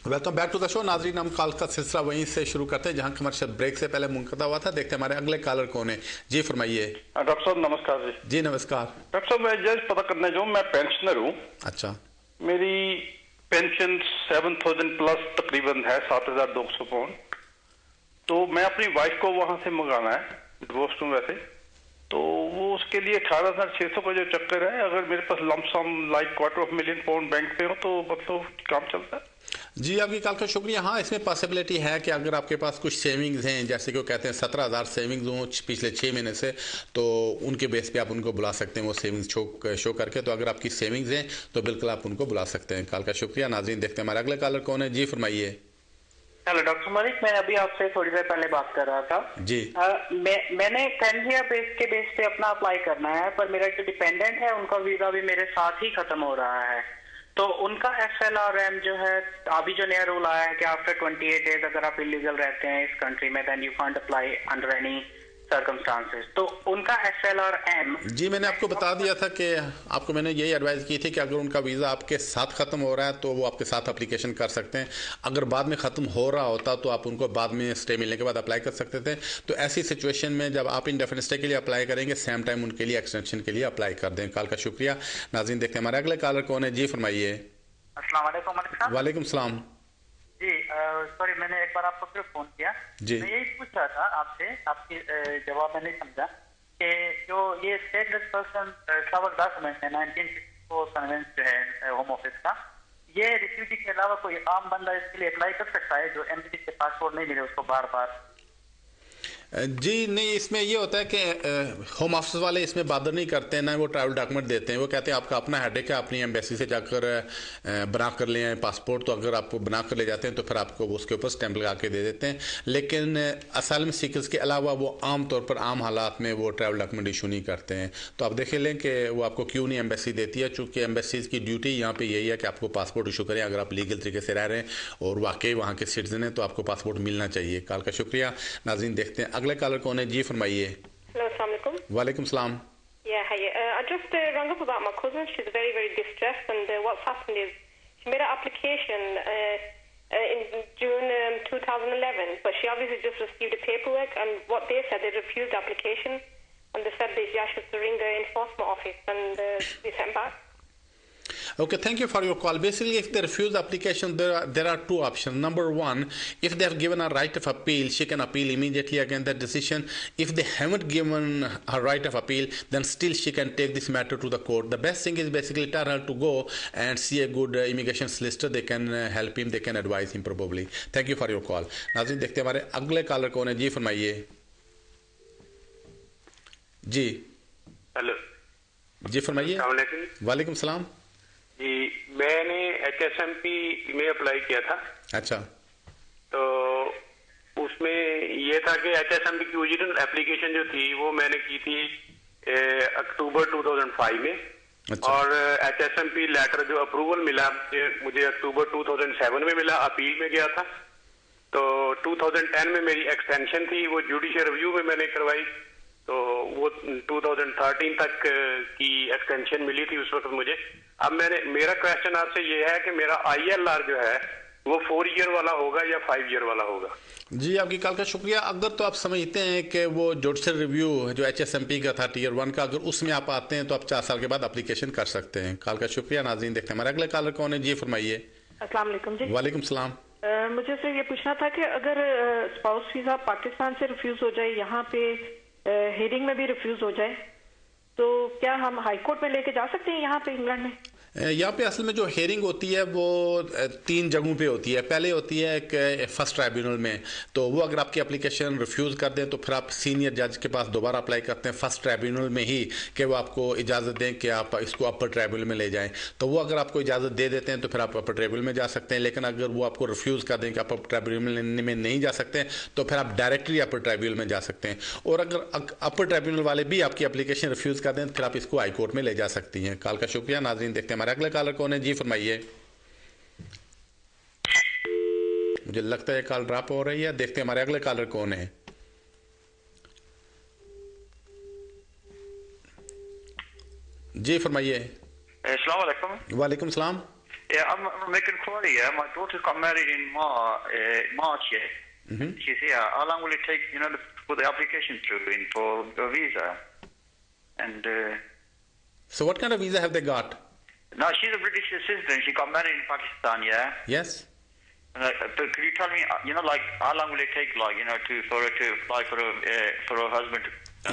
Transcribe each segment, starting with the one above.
Welcome back to the show. Nazreen, हम call का सिलसिला वहीं से शुरू करते हैं जहां कमर्शियल ब्रेक से पहले मुनक़ता हुआ था। देखते हैं हमारे अगले कॉलर कौन है। जी फरमाइए। डॉक्टर साहब नमस्कार जी। जी नमस्कार। डॉक्टर साहब मैं जस्ट पता करना चाहूँ, मैं पेंशनर हूँ। अच्छा। मेरी पेंशन 7000 प्लस तकरीबन है, 7200 पाउंड। तो मैं अपनी वाइफ को वहां से मंगाना है, डिवोर्स हूँ वैसे, तो वो उसके लिए 18600 का जो चक्कर है, अगर मेरे पास लमसम लाइक $250,000 बैंक पे हो तो मतलब काम चलता है। जी आपकी कॉल का शुक्रिया। हाँ, इसमें पॉसिबिलिटी है कि अगर आपके पास कुछ सेविंग्स हैं, जैसे कि वो कहते हैं 17,000 सेविंग्स हों पिछले 6 महीने से, तो उनके बेस पे आप उनको बुला सकते हैं वो सेविंग्स शो करके। तो अगर आपकी सेविंग्स हैं तो बिल्कुल आप उनको बुला सकते हैं। कॉल का शुक्रिया। नाज़रीन, देखते हैं हमारे अगले कॉलर कौन है। जी फरमाइए। हेलो डॉक्टर मलिक, मैं अभी आपसे थोड़ी देर पहले बात कर रहा था। जी। मैंने 10 ईयर बेस पे अपना अप्लाई करना है, पर मेरा जो डिपेंडेंट है उनका वीजा भी मेरे साथ ही खत्म हो रहा है। तो उनका SLRM जो है, अभी जो नया रूल आया है कि आफ्टर 28 डेज अगर आप इलीगल रहते हैं इस कंट्री में then you can't apply under any circumstances. तो उनका SLRM। जी मैंने आपको बता दिया था कि आपको मैंने यही एडवाइस की थी कि अगर उनका वीज़ा आपके साथ ख़त्म हो रहा है तो वो आपके साथ एप्लीकेशन कर सकते हैं। अगर बाद में ख़त्म हो रहा होता तो आप उनको बाद में स्टे मिलने के बाद अप्लाई कर सकते थे। तो ऐसी सिचुएशन में जब आप इंडेफिनिट स्टे के लिए अप्लाई करेंगे, सेम टाइम उनके लिए एक्सटेंशन के लिए अप्लाई कर दें। कॉल का शुक्रिया। नाज़रीन, देखते हैं हमारे अगले कॉलर कौन है। जी फरमाइए। अस्सलाम वालेकुम मलिक साहब। वालेकुम सलाम। जी सॉरी, मैंने एक बार आपको फिर फोन किया। जी। मैं यही पूछ रहा था आपसे, आपकी जवाब में नहीं समझा कि जो ये स्टेटलेस पर्सन ट्रैवल डॉक्यूमेंट है 1964 कन्वेंस जो है होम ऑफिस का, ये रिफ्यूजी के अलावा कोई आम बंदा इसके लिए अप्लाई कर सकता है जो एमपी के पासपोर्ट नहीं मिले उसको बार बार? जी नहीं, इसमें ये होता है कि होम ऑफिस वाले इसमें बादर नहीं करते हैं, ना वो ट्रैवल डॉक्यूमेंट देते हैं। वो कहते हैं आपका अपना हेडेक है, अपनी एम्बेसी से जाकर बना कर ले आए पासपोर्ट। तो अगर आप बना कर ले जाते हैं तो फिर आपको उसके ऊपर स्टैंप लगा के दे देते हैं। लेकिन असाइलम सीकर्स के अलावा वो आम तौर पर आम हालात में वो ट्रैवल डॉक्यूमेंट इशू नहीं करते हैं। तो आप देख लें कि वो आपको क्यों नहीं एम्बेसी देती है, चूँकि एम्बेसीज की ड्यूटी यहाँ पर यही है कि आपको पासपोर्ट इशू करें। अगर आप लीगल तरीके से रह रहे हैं और वाकई वहाँ के सिटीजन हैं तो आपको पासपोर्ट मिलना चाहिए। कॉल का शुक्रिया। नाज़रीन, देखते हैं अगले कॉलर कौन है। जी फरमाइए। Hello, assalamu alaikum. वालेकुम सलाम। Yeah, hi. I just rang up about my cousin. She's very, very distressed, and what's happened is she made an application in June 2011, but she obviously just received the paperwork, and what they said, they refused the application, and they said they should ring the enforcement office, and they sent back. Okay, thank you for your call. Basically, if they refuse the application, there are two options. Number one, if they have given a right of appeal, she can appeal immediately against that decision. If they haven't given a right of appeal, then still she can take this matter to the court. The best thing is basically tell her to go and see a good immigration solicitor. They can help him, they can advise him probably. Thank you for your call. नाज़रीन, देखते हैं हमारे अगले collar कौन है। जी फरमाइए। जी। Hello जी फरमाइए। वालेकुम सलाम। जी, मैंने HSMP में अप्लाई किया था। अच्छा। तो उसमें ये था कि HSMP की ओरिजिनल एप्लीकेशन जो थी वो मैंने की थी अक्टूबर 2005 में। अच्छा। और HSMP लेटर जो अप्रूवल मिला मुझे अक्टूबर 2007 में मिला, अपील में गया था। तो 2010 में मेरी एक्सटेंशन थी, वो जुडिशियल रिव्यू में मैंने करवाई, तो वो 2013 तक की एक्सटेंशन मिली थी उस वक्त मुझे। अब मेरा क्वेश्चन आपसे ये है कि मेरा ILR जो है वो 4 ईयर वाला होगा या 5 ईयर वाला होगा? जी आपकी कॉल का शुक्रिया। अगर तो आप समझते हैं कि वो जुडिशियल रिव्यू जो HSMP का था टियर 1 का, अगर उसमें आप आते हैं तो आप 4 साल के बाद एप्लीकेशन कर सकते हैं। कॉल का शुक्रिया। नाज़रीन, देखते हैं हमारे अगले कॉलर कौन है। जी फरमाइए। अस्सलाम वालेकुम जी। वालेकुम सलाम। मुझे सिर्फ ये पूछना था कि अगर स्पाउस वीजा पाकिस्तान से रिफ्यूज हो जाए, यहाँ पे हेयरिंग में भी रिफ्यूज हो जाए, तो क्या हम हाई कोर्ट में लेके जा सकते हैं यहाँ पे इंग्लैंड में? यहाँ पे असल में जो हेयरिंग होती है वो 3 जगहों पे होती है। पहले होती है एक फर्स्ट ट्राइब्यूनल में, तो वो अगर आपकी एप्लीकेशन रिफ्यूज़ कर दें तो फिर आप सीनियर जज के पास दोबारा अप्लाई करते हैं फर्स्ट ट्राइब्यूनल में ही कि वो आपको इजाज़त दें कि आप इसको अपर ट्राइब्यूनल में ले जाएं। तो वो अगर आपको इजाज़त दे देते हैं तो फिर आप अपर ट्राइब्यूनल में जा सकते हैं। लेकिन अगर वो आपको रिफ्यूज़ कर दें कि आप अपर ट्राइब्यूनल में नहीं जा सकते तो फिर आप डायरेक्टली अपर ट्राइब्यूनल में जा सकते हैं। और अगर अपर ट्राइब्यूनल वाले भी आपकी एप्लीकेशन रिफ्यूज़ कर दें तो फिर आप इसको हाई कोर्ट में ले जा सकती हैं। कॉल का शुक्रिया। नाज़रीन, देखते हैं हमारे अगले कॉलर कौन है। जी फरमाइए। मुझे लगता है कॉल ड्रॉप हो रही है। देखते हैं हमारे अगले कॉलर कौन है। जी फरमाइए। अस्सलाम वालेकुम। वालेकुम सलाम। Yeah, I'm making query. Yeah, my daughter got married in March. Yeah, she's here. How long will it take? You know, to put the application through in for a visa? And So what kind of visa have they got? no, she's a British citizen. She got married in Pakistan. Yeah. Yes. But could you tell me, you know, like how long will it take, like, you know, for her to apply for her husband?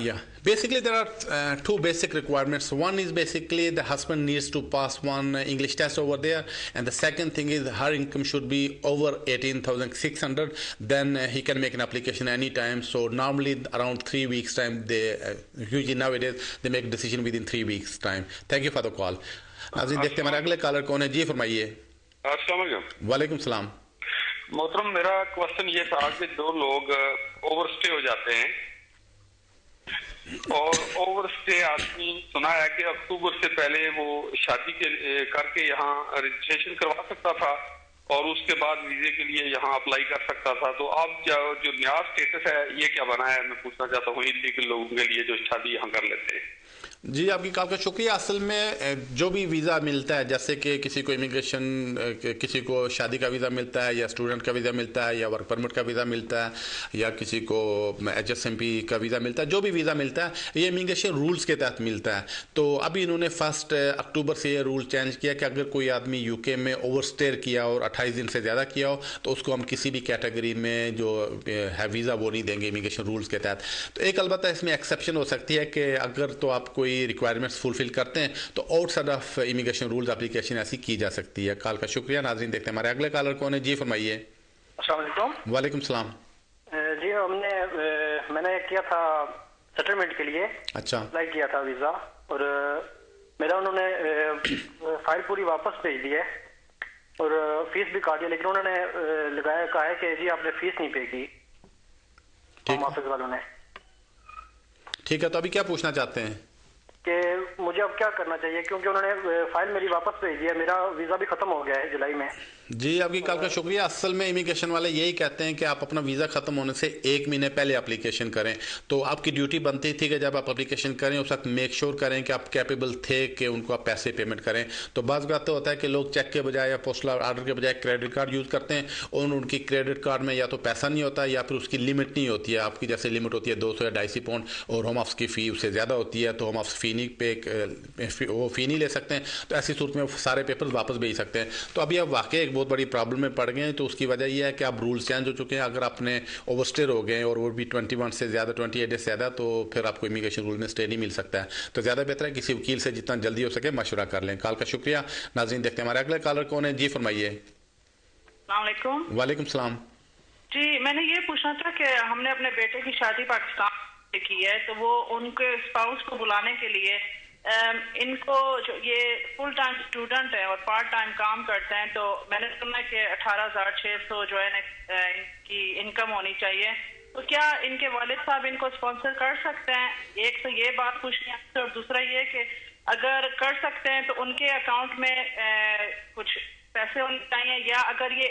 Yeah, basically there are two basic requirements. One is basically the husband needs to pass one English test over there, and the second thing is her income should be over 18,600. Then he can make an application anytime. So normally around 3 weeks time, they usually nowadays they make a decision within 3 weeks time. Thank you for the call. नाज़रीन देखते हैं हमारे अगले collar कौन है जी, फरमाइए। अस्सलाम वालेकुम। वालेकुम सलाम। मोहतरम, मेरा क्वेश्चन ये था कि दो लोग ओवरस्टे हो जाते हैं और ओवरस्टे आदमी सुना है कि अक्टूबर से पहले वो शादी के करके यहाँ रजिस्ट्रेशन करवा सकता था और उसके बाद वीजे के लिए यहाँ अप्लाई कर सकता था। तो अब जो नया स्टेटस है ये क्या बना है, मैं पूछना चाहता हूँ इलीगल लोगों के लिए जो शादी यहाँ कर लेते हैं। जी, आपकी कॉल का शुक्रिया। असल में जो भी वीज़ा मिलता है, जैसे कि किसी को इमिग्रेशन, किसी को शादी का वीज़ा मिलता है या स्टूडेंट का वीज़ा मिलता है या वर्क परमिट का वीज़ा मिलता है या किसी को HSMP का वीज़ा मिलता है, जो भी वीज़ा मिलता है ये इमिग्रेशन रूल्स के तहत मिलता है। तो अभी इन्होंने 1 अक्टूबर से ये रूल चेंज किया कि अगर कोई आदमी UK में ओवरस्टे किया और 28 दिन से ज़्यादा किया हो तो उसको हम किसी भी कैटेगरी में जो है वीज़ा वो नहीं देंगे इमिग्रेशन रूल्स के तहत। तो एक अलबत्ता इसमें एक्सेप्शन हो सकती है कि अगर तो आप कोई रिक्वायरमेंट्स फुलफिल करते हैं तो outside of immigration rules application ऐसी की जा सकती है। कॉल का शुक्रिया। नाज़रीन देखते हैं हमारे अगले कॉलर कौन है जी, फरमाइए। अस्सलाम वालेकुम। वालेकुम सलाम। जी मैंने किया था सेटलमेंट के लिए, अच्छा, अप्लाई किया था वीज़ा और मेरा उन्होंने फाइल पूरी वापस भेज दी है और फीस भी काट दिया, लेकिन उन्होंने कहा है कि जी आपने फीस नहीं पे की होम ऑफिस वालों ने। ठीक है, तो अभी क्या पूछना चाहते हैं कि मुझे अब क्या करना चाहिए, क्योंकि उन्होंने फाइल मेरी वापस भेज दी है, मेरा वीज़ा भी ख़त्म हो गया है जुलाई में। जी, आपकी कॉल का शुक्रिया। असल में इमिग्रेशन वाले यही कहते हैं कि आप अपना वीज़ा ख़त्म होने से 1 महीने पहले एप्लीकेशन करें। तो आपकी ड्यूटी बनती थी कि जब आप एप्लीकेशन करें उस वक्त मेक श्योर करें कि आप कैपेबल थे कि उनको आप पैसे पेमेंट करें। तो बाज़ बात तो होता है कि लोग चेक के बजाय या पोस्टल ऑर्डर के बजाय क्रेडिट कार्ड यूज़ करते हैं और उनकी क्रेडिट कार्ड में या तो पैसा नहीं होता या फिर उसकी लिमिट नहीं होती है। आपकी जैसे लिमिट होती है 200 या 250 पाउंड और होम ऑफिस की फ़ी उससे ज़्यादा होती है, तो होम ऑफिस फ़ी नहीं वो फ़ी नहीं ले सकते हैं। तो ऐसी सूरत में सारे पेपर्स वापस भेज सकते हैं। तो अभी आप वाकई एक बहुत बड़ी प्रॉब्लम में पड़ गए हैं। तो उसकी वजह यह है कि अब रूल्स चेंज हो चुके हैं। अगर आपने ओवरस्टे हो गए और वो भी 21 से ज़्यादा, 28 डेज से ज़्यादा, तो फिर आपको इमिग्रेशन रूल में स्टे नहीं मिल सकता है। तो ज़्यादा बेहतर है किसी वकील से जितना जल्दी हो सके मशवरा कर लें। कॉल का शुक्रिया। नाज़रीन देखते हैं हमारे अगले कॉलर कौन है जी, फरमाइए। वालेकुम। वालेकुम सलाम। जी, मैंने ये पूछना था कि हमने अपने बेटे की शादी पाकिस्तान से की है, तो वो उनके स्पाउस को बुलाने के लिए इनको जो ये फुल टाइम स्टूडेंट है और पार्ट टाइम काम करते हैं, तो मैंने सुना कि 18,600 जो है इनकी इनकम होनी चाहिए। तो क्या इनके वालिद साहब इनको स्पॉन्सर कर सकते हैं? एक तो ये बात पूछनी है और दूसरा ये कि अगर कर सकते हैं तो उनके अकाउंट में कुछ पैसे होने चाहिए, या अगर ये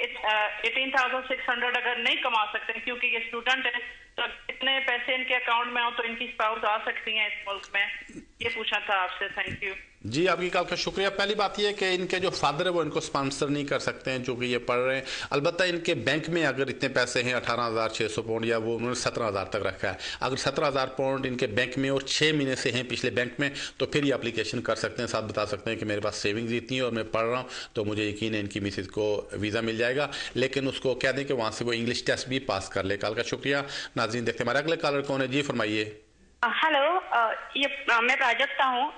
18,600 अगर नहीं कमा सकते क्योंकि ये स्टूडेंट है तो इतने पैसे इनके अकाउंट में हो तो इनकी स्पाउस आ सकती हैं इस मुल्क में। ये पूछना था आपसे। थैंक यू जी, आपकी कॉल का शुक्रिया। पहली बात यह है कि इनके जो फादर है वो इनको स्पॉन्सर नहीं कर सकते हैं जो कि ये पढ़ रहे हैं। अलबत्ता इनके बैंक में अगर इतने पैसे हैं 18,600 पाउंड या वो उन्होंने 17,000 तक रखा है, अगर 17,000 पाउंड इनके बैंक में और 6 महीने से हैं पिछले बैंक में, तो फिर ये एप्लीकेशन कर सकते हैं। साथ बता सकते हैं कि मेरे पास सेविंग्स इतनी है और मैं पढ़ रहा हूँ, तो मुझे यकीन है इनकी मिसेज को वीज़ा मिल जाएगा। लेकिन उसको कह दें कि वहाँ से वो इंग्लिश टेस्ट भी पास कर ले। कॉल का शुक्रिया। नाज़रीन देखते हैं हमारे अगले कॉलर कौन है जी, फरमाइए। हेलो, ये मैं प्राजक्ता हूँ।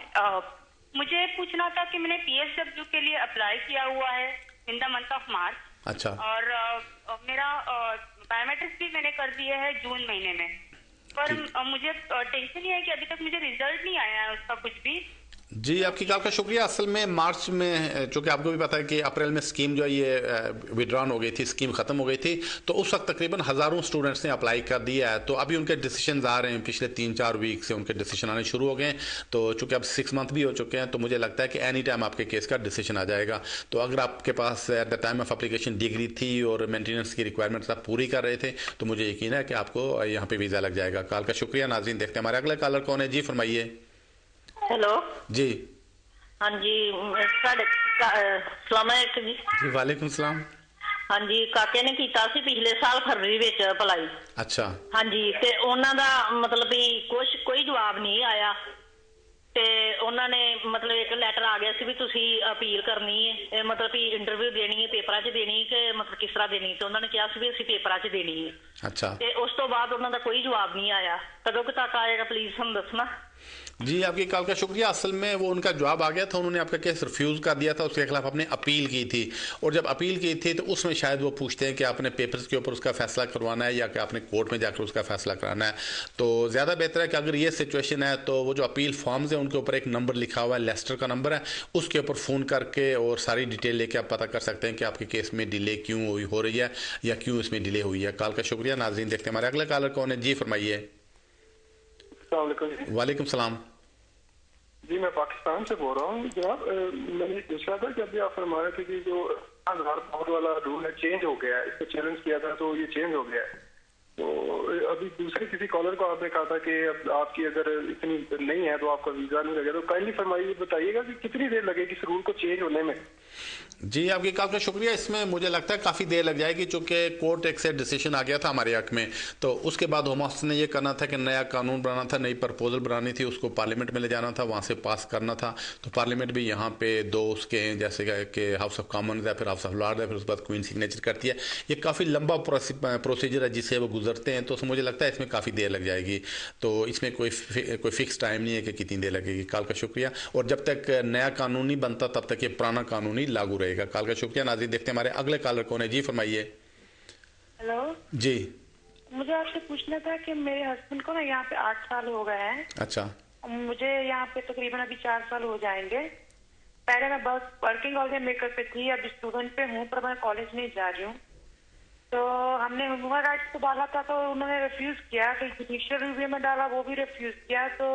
मुझे पूछना था कि मैंने PSW के लिए अप्लाई किया हुआ है in the month of March. अच्छा। और मेरा बायोमेट्रिक्स भी मैंने कर दिया है जून महीने में, पर मुझे टेंशन ये है कि अभी तक मुझे रिजल्ट नहीं आया है उसका कुछ भी। जी, आपकी कॉल का शुक्रिया। असल में मार्च में, चूँकि आपको भी पता है कि अप्रैल में स्कीम जो है ये विड्रॉन हो गई थी, स्कीम ख़त्म हो गई थी, तो उस वक्त तकरीबन हज़ारों स्टूडेंट्स ने अप्लाई कर दिया है। तो अभी उनके डिसीजन आ रहे हैं, पिछले 3-4 वीक से उनके डिसीजन आने शुरू हो गए हैं। तो चूँकि अब 6 मंथ भी हो चुके हैं, तो मुझे लगता है कि एनी टाइम आपके केस का डिसीजन आ जाएगा। तो अगर आपके पास at the time of application degree थी और मेंटेनेंस की रिक्वायरमेंट्स आप पूरी कर रहे थे, तो मुझे यकीन है कि आपको यहाँ पर वीज़ा लग जाएगा। कॉल का शुक्रिया। नाज़रीन देखते हैं हमारे अगले कॉलर कौन है जी, फरमाइए। हेलो जी। हाँ जी, ਸਲਾਮ ਅਲੈਕੁਮ ਜੀ। जी वालेकुम सलाम। ਹਾਂਜੀ, ਕਾਕੇ ਨੇ ਕੀਤਾ ਸੀ ਪਿਛਲੇ ਸਾਲ ਫਰਵਰੀ ਵਿੱਚ ਅਪਲਾਈ। अच्छा। ਹਾਂਜੀ, ਤੇ ਉਹਨਾਂ ਦਾ ਮਤਲਬ ਵੀ ਕੋਈ ਜਵਾਬ ਨਹੀਂ ਆਇਆ ਤੇ ਉਹਨਾਂ ਨੇ ਮਤਲਬ ਇੱਕ ਲੈਟਰ ਆ ਗਿਆ ਸੀ ਵੀ ਤੁਸੀਂ ਅਪੀਲ ਕਰਨੀ ਹੈ, ਮਤਲਬ ਵੀ ਇੰਟਰਵਿਊ ਦੇਣੀ ਹੈ, ਪੇਪਰਾਂ 'ਚ ਦੇਣੀ ਕਿ ਮਤਲਬ ਕਿਸ ਤਰ੍ਹਾਂ ਦੇਣੀ, ਤੇ ਉਹਨਾਂ ਨੇ ਕਿਹਾ ਸੀ ਵੀ ਅਸੀਂ ਪੇਪਰਾਂ 'ਚ ਦੇਣੀ ਹੈ। अच्छा। ਤੇ ਉਸ ਤੋਂ ਬਾਅਦ ਉਹਨਾਂ ਦਾ ਕੋਈ ਜਵਾਬ ਨਹੀਂ ਆਇਆ। ਕਦੋਂ ਕੁ ਤੱਕ ਆਏਗਾ ਪਲੀਜ਼ ਸਾਨੂੰ ਦੱਸਣਾ। जी आपकी कॉल का शुक्रिया। असल में वो उनका जवाब आ गया था, उन्होंने आपका केस रिफ्यूज़ कर दिया था, उसके खिलाफ आपने अपील की थी, और जब अपील की थी तो उसमें शायद वो पूछते हैं कि आपने पेपर्स के ऊपर उसका फैसला करवाना है या कि आपने कोर्ट में जाकर उसका फैसला कराना है। तो ज़्यादा बेहतर है कि अगर ये सिचुएशन है तो वो जो अपील फॉर्म्स हैं उनके ऊपर एक नंबर लिखा हुआ है, लेस्टर का नंबर है, उसके ऊपर फ़ोन करके और सारी डिटेल लेके आप पता कर सकते हैं कि आपके केस में डिले क्यों हो रही है या क्यों इसमें डिले हुई है। कॉल का शुक्रिया। नाज़रीन देखते हैं हमारे अगले कॉलर कौन है। जी फरमाइए। वालेकुम सलाम जी, मैं पाकिस्तान से बोल रहा हूँ जनाब। मैंने पूछा था कि अभी आप फरमा रहे थे कि जो 1000 पाउंड वाला रूल है चेंज हो गया है, इसको चैलेंज किया था तो ये चेंज हो गया है। तो अभी दूसरे किसी कॉलर को आपने कहा था कि अब आपकी अगर इतनी नहीं है तो आपका वीजा नहीं लगेगा। तो काइंडली फरमाइए, बताइएगा कि कितनी देर लगेगी इस रूल को चेंज होने में। जी आपकी कॉल का शुक्रिया। इसमें मुझे लगता है काफ़ी देर लग जाएगी, चूँकि कोर्ट एक से डिसीजन आ गया था हमारे हक में, तो उसके बाद होम ऑफिस ने ये करना था कि नया कानून बनाना था, नई प्रपोजल बनानी थी, उसको पार्लियामेंट में ले जाना था, वहाँ से पास करना था। तो पार्लियामेंट भी यहाँ पे दो उसके हैं, जैसे कि हाउस ऑफ कॉमन्स है, फिर हाउस ऑफ लॉर्ड्स है, फिर उसके बाद क्वीन सिग्नेचर करती है। ये काफ़ी लंबा प्रोसीजर है जिससे वो गुजरते हैं, तो मुझे लगता है इसमें काफ़ी देर लग जाएगी। तो इसमें कोई फिक्स टाइम नहीं है कि कितनी देर लगेगी। कॉल का शुक्रिया। और जब तक नया कानून नहीं बनता तब तक ये पुराना कानून ही लागू रहेगा। कॉल का शुक्रिया। नाज़रीन देखते हैं हमारे अगले कॉलर कौन है। जी फरमाइए। हेलो जी, मुझे आपसे पूछना था कि मेरे हस्बैंड को ना यहाँ पे 8 साल हो गए हैं। अच्छा। मुझे यहाँ पे तकरीबन अभी 4 साल हो जाएंगे। पहले मैं बहुत वर्किंग हॉलिडे मेकर पे थी, अब स्टूडेंट पे हूँ, पर मैं कॉलेज नहीं जा रही हूँ। तो हमने ह्यूमन राइट्स को डाला था तो उन्होंने रिफ्यूज किया, फिर जुडिशियल रिव्यू में डाला, वो भी रिफ्यूज किया। तो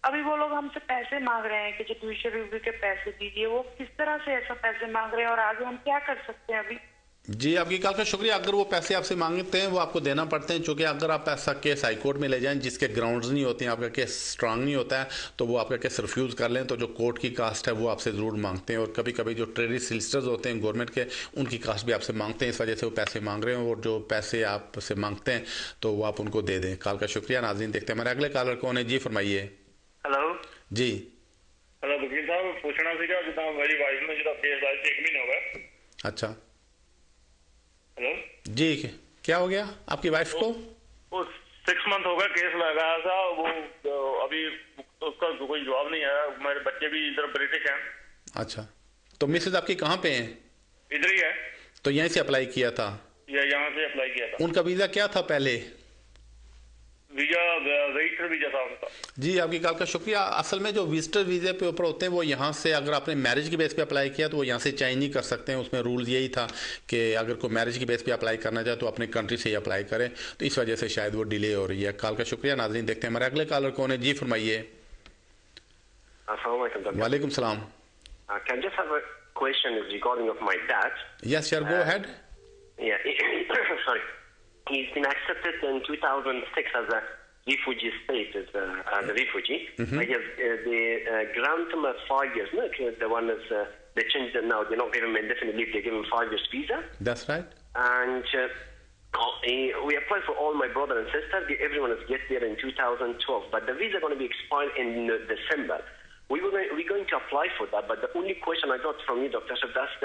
अभी वो लोग हमसे पैसे मांग रहे हैं कि जुडिशियल रिव्यू के पैसे दीजिए। वो किस तरह से ऐसा पैसे मांग रहे हैं और आगे हम क्या कर सकते हैं अभी? जी आपकी कॉल का शुक्रिया। अगर वो पैसे आपसे मांगते हैं वो आपको देना पड़ते हैं, क्योंकि अगर आप ऐसा केस हाई कोर्ट में ले जाएं जिसके ग्राउंड्स नहीं होते हैं, आपका केस स्ट्रांग नहीं होता है, तो वो आपका केस रिफ्यूज़ कर लें, तो जो कोर्ट की कास्ट है वो आपसे ज़रूर मांगते हैं। और कभी कभी जो ट्रेडरी सोलिसिटर्स होते हैं गवर्नमेंट के, उनकी कास्ट भी आपसे मांगते हैं, इस वजह से वो पैसे मांग रहे हैं। और जो पैसे आपसे मांगते हैं तो वो आप उनको दे दें। कॉल का शुक्रिया। नाज़रीन देखते हैं हमारे अगले कॉलर कौन है। जी फरमाइए। हेलो जी। हेलो वकील साहब, पूछना सीगा जिदा मेरी वाइफ ने जो केस आया 1 महीना हो गया। अच्छा। हेलो जी, क्या हो गया आपकी वाइफ को? वो 6 मंथ हो गया केस लगाया था, वो अभी उसका कोई जवाब नहीं आया। मेरे बच्चे भी इधर ब्रिटिश हैं। अच्छा, तो मिसेज आपकी कहाँ पे हैं? इधर ही है। तो यहीं से अप्लाई किया था? यहाँ से अप्लाई किया था। उनका वीज़ा क्या था पहले? वीजा विजिटर वीजा था उनका। जी आपकी कॉल का शुक्रिया। असल में जो विजिटर वीज़े पे ऊपर होते हैं वो यहाँ से, अगर आपने मैरिज की बेस पे अप्लाई किया तो वो यहाँ से चेंज नहीं कर सकते हैं। उसमें रूल यही था कि अगर कोई मैरिज की बेस पे अप्लाई करना चाहे तो अपने कंट्री से ही अप्लाई करें, तो इस वजह से शायद वो डिले हो रही है। कॉल का शुक्रिया। नाज़रीन देखते हैं हमारे अगले कॉलर कौन है। जी फरमाइए। वालेकुम सलाम। Can I just have a question regarding of my dad? Yes, sir, go ahead. Yeah, sorry. He's been accepted in 2006 as a refugee status, as a refugee. But yes, they grant him 5 years. No, the one is they changed it now. They're not giving him indefinite leave. They give him 5 years visa. That's right. And we applied for all my brother and sister. Everyone is get there in 2012, but the visa going to be expired in December. We're going to apply for that, but the only question I got from you, Dr. Ashraf, that's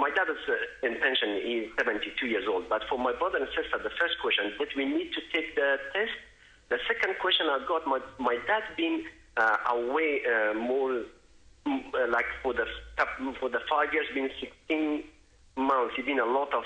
my dad is in pension. He's 72 years old. But for my brother and sister, the first question, did we need to take the test? The second question I got, my dad been away more like for the 5 years, been 16 months. He been a lot of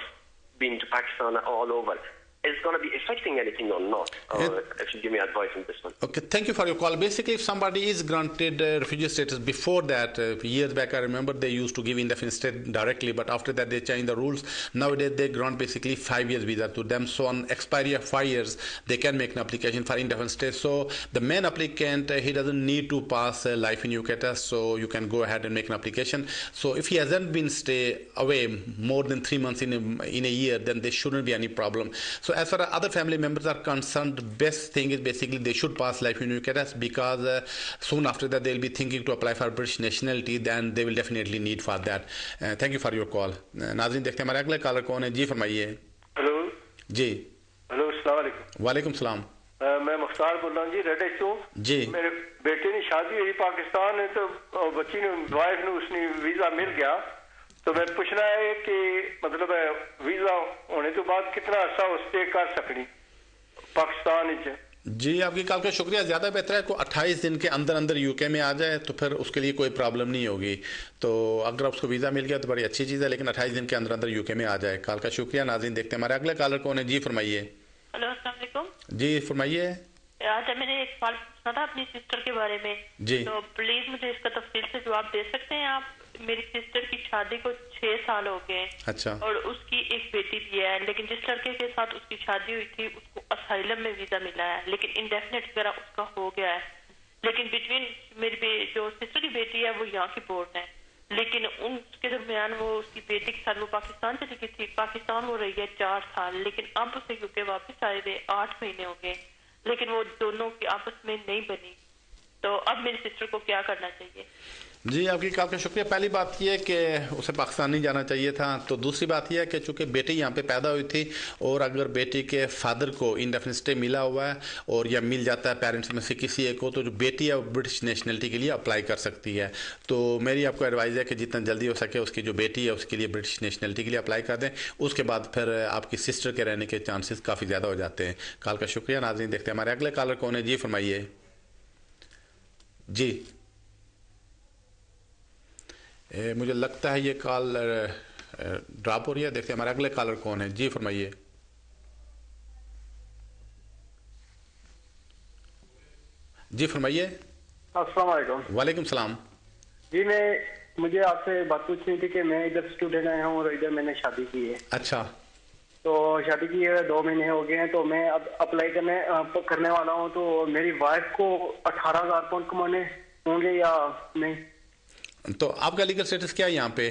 been to Pakistan all over. Is going to be affecting anything or not? Or if you give me advice on this one. Okay, thank you for your call. Basically, if somebody is granted refugee status before that, years back, I remember they used to give indefinite stay directly, but after that they changed the rules. Nowadays they grant basically 5 years visa to them. So on expiry of 5 years, they can make an application for indefinite stay. So the main applicant, he doesn't need to pass a life in UK test, so you can go ahead and make an application. So if he hasn't been stay away more than 3 months in a year, then there shouldn't be any problem. So as far as other family members are concerned, the best thing is basically they should pass life unique test, because soon after that they'll be thinking to apply for British nationality, then they will definitely need for that. Thank you for your call. नाज़रीन देखते हैं हमारे अगले collar कौन है जी, फरमाइए। Hello जी। Hello, अस्सलाम वालेकुम। वालेकुम सलाम। मैं मुख्तार बोल रहा हूँ जी, रेड एक्स जी। मेरे बेटे ने शादी हुई पाकिस्तान में, तो बच्ची ने वाइफ ने उसने वीजा मिल गया, तो मैं पूछना है कि मतलब वीजा होने के बाद कितना अर्सा उस पर कर सकनी पाकिस्तान। जी, आपकी कॉल का शुक्रिया। ज़्यादा बेहतर है को 28 दिन के अंदर अंदर यूके में आ जाए तो फिर उसके लिए कोई प्रॉब्लम नहीं होगी। तो अगर उसको वीज़ा मिल गया तो बड़ी अच्छी चीज़ है, लेकिन 28 दिन के अंदर अंदर यूके में आ जाए। कॉल का शुक्रिया। नाज़रीन देखते हैं हमारे अगले कॉलर कौन है जी, फरमाइए। हेलो, अस्सलाम वालेकुम। जी फरमाइए। आज मैंने एक सवाल पूछना था अपनी सिस्टर के बारे में जी, तो प्लीज मुझे इसका तफसील से जवाब दे सकते हैं आप? मेरी सिस्टर की शादी को 6 साल हो गए। अच्छा। और उसकी एक बेटी भी है, लेकिन जिस लड़के के साथ उसकी शादी हुई थी उसको असाइलम में वीजा मिला है, लेकिन इंडेफिनेट वगैरह उसका हो गया है। लेकिन बिटवीन मेरी जो सिस्टर की बेटी है वो यहाँ की बोर्ड है, लेकिन उसके दरमियान वो उसकी बेटी के साथ वो पाकिस्तान चली गई थी। पाकिस्तान वो रही है 4 साल, लेकिन अब उसे यूके वापस आए हुए 8 महीने हो गए, लेकिन वो दोनों की आपस में नहीं बनी। तो अब मेरी सिस्टर को क्या करना चाहिए? जी, आपकी कॉल का शुक्रिया। पहली बात यह है कि उसे पाकिस्तान नहीं जाना चाहिए था। तो दूसरी बात यह है कि चूंकि बेटी यहाँ पे पैदा हुई थी और अगर बेटी के फादर को इंडेफिनिट स्टे मिला हुआ है और या मिल जाता है पेरेंट्स में से किसी एक को, तो जो बेटी है वो ब्रिटिश नेशनलिटी के लिए अप्लाई कर सकती है। तो मेरी आपको एडवाइस है कि जितना जल्दी हो सके उसकी जो बेटी है उसके लिए ब्रिटिश नेशनलिटी के लिए अप्लाई कर दें। उसके बाद फिर आपकी सिस्टर के रहने के चांसेस काफ़ी ज़्यादा हो जाते हैं। कॉल का शुक्रिया। नाज़रीन देखते हैं हमारे अगले कॉलर कौन है जी, फरमाइए। जी, मुझे लगता है ये कॉल ड्रॉप हो रही है। देखते हैं हमारे अगले कॉलर कौन है जी, फरमाइए। जी फरमाइए। अस्सलाम वालेकुम। वालेकुम सलाम। जी, मुझे आपसे बात पूछनी थी कि मैं इधर स्टूडेंट आया हूँ और इधर मैंने शादी की है। अच्छा। तो शादी की है 2 महीने हो गए हैं, तो मैं अब अप्लाई करने वाला हूँ। तो मेरी वाइफ को 18,000 पाउंड कमाने होंगे या नहीं? तो आपका लीगल स्टेटस क्या है यहाँ पे?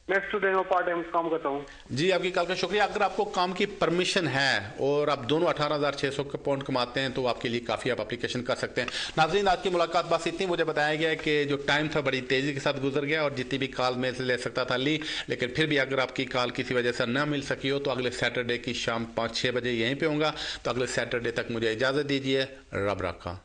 मैं स्टूडेंट हूँ, पार्ट टाइम काम करता हूँ। जी, आपकी कॉल का शुक्रिया। अगर आपको काम की परमिशन है और आप दोनों 18,600 पाउंड कमाते हैं तो आपके लिए काफ़ी आप एप्लीकेशन कर सकते हैं। नाज़रीन, आज की मुलाकात बस इतनी। मुझे बताया गया कि जो टाइम था बड़ी तेज़ी के साथ गुजर गया और जितनी भी कॉल में से ले सकता था ली, लेकिन फिर भी अगर आपकी कॉल किसी वजह से न मिल सकी हो तो अगले सैटरडे की शाम 5-6 बजे यहीं पर होगा। तो अगले सैटरडे तक मुझे इजाज़त दीजिए। रब रखा।